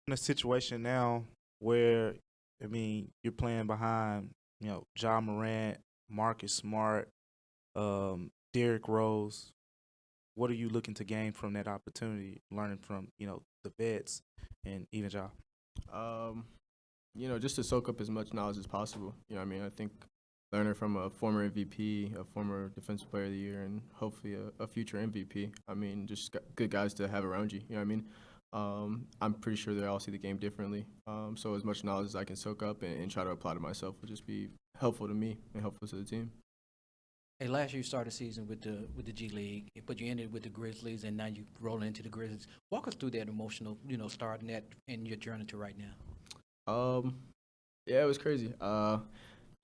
in a situation now where, I mean, you're playing behind, Ja Morant, Marcus Smart, Derrick Rose. What are you looking to gain from that opportunity, learning from, the vets and even Ja? Um, just to soak up as much knowledge as possible. I think learning from a former MVP, a former Defensive Player of the Year, and hopefully a future MVP. Just good guys to have around you. You know what I mean? I'm pretty sure they all see the game differently. So as much knowledge as I can soak up and try to apply to myself will just be helpful to me and helpful to the team. Hey, last year you started the season with the G League, but you ended with the Grizzlies, and now you roll into the Grizzlies. Walk us through that emotional, starting that in your journey to right now. Um, yeah, it was crazy.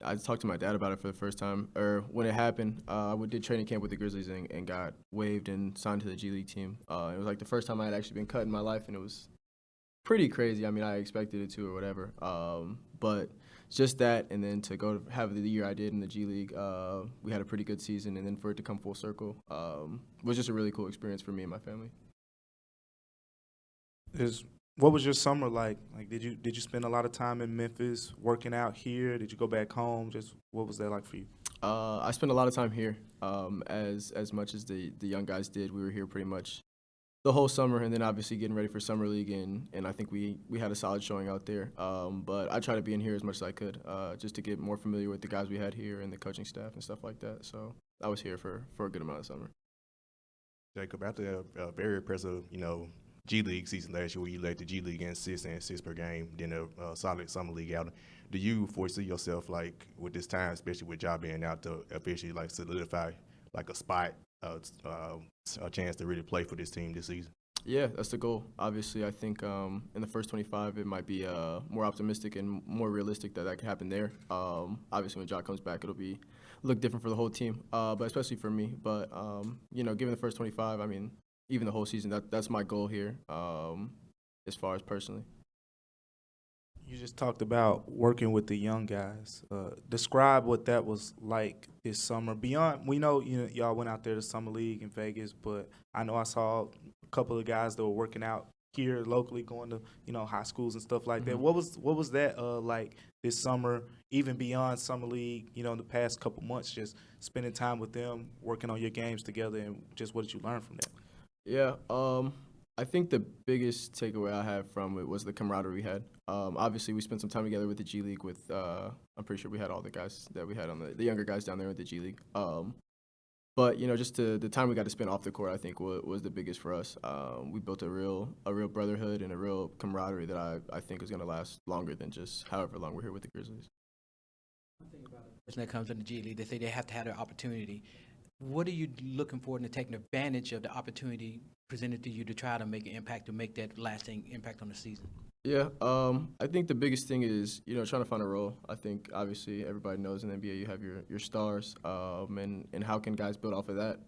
I talked to my dad about it for the first time, or when it happened. We did training camp with the Grizzlies and got waived and signed to the G League team. It was like the first time I had actually been cut in my life, and it was pretty crazy. I expected it to or whatever. But just that, and then to go have the year I did in the G League, we had a pretty good season, and then for it to come full circle was just a really cool experience for me and my family. What was your summer like? Like, did you spend a lot of time in Memphis working out here? Did you go back home? Just what was that like for you? I spent a lot of time here. As much as the young guys did, we were here pretty much the whole summer, and then obviously getting ready for summer league, and I think we had a solid showing out there. But I tried to be in here as much as I could, just to get more familiar with the guys we had here and the coaching staff and stuff like that. So I was here for a good amount of summer. Jacob, after a very impressive, G League season last year where you led the G League in assists per game, then a solid summer league outing, do you foresee yourself, like, with this time, especially with Ja being out, to officially, like, solidify, like, a spot, a chance to really play for this team this season? Yeah, that's the goal. Obviously, I think in the first 25, it might be more optimistic and more realistic that could happen there. Obviously, when Ja comes back, it'll look different for the whole team, but especially for me. But, given the first 25, even the whole season, that's my goal here as far as personally. You just talked about working with the young guys. Describe what that was like this summer. Beyond, we know y'all went out there to summer league in Vegas, but I know I saw a couple of guys that were working out here locally, going to high schools and stuff like that. What was that like this summer? Even beyond summer league, in the past couple months, just spending time with them, working on your games together, and just what did you learn from that? Yeah, I think the biggest takeaway I have from it was the camaraderie we had. Obviously, we spent some time together with the G League. I'm pretty sure we had all the guys that we had on the younger guys down there with the G League. But just the time we got to spend off the court, I think was the biggest for us. We built a real brotherhood and a real camaraderie that I think is going to last longer than just however long we're here with the Grizzlies. One thing about a person that comes in the G League, they say they have to have their opportunity. What are you looking for in taking advantage of the opportunity presented to you to try to make an impact, to make that lasting impact on the season? Yeah, I think the biggest thing is, trying to find a role. I think, obviously, everybody knows in the NBA you have your stars, and how can guys build off of that?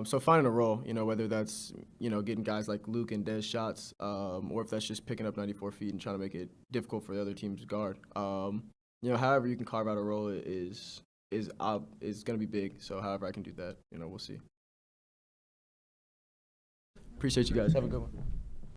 So finding a role, whether that's, getting guys like Luke and Dez shots, or if that's just picking up 94 feet and trying to make it difficult for the other team's guard. However you can carve out a role is going to be big. So however I can do that, we'll see. Appreciate you guys. Have a good one.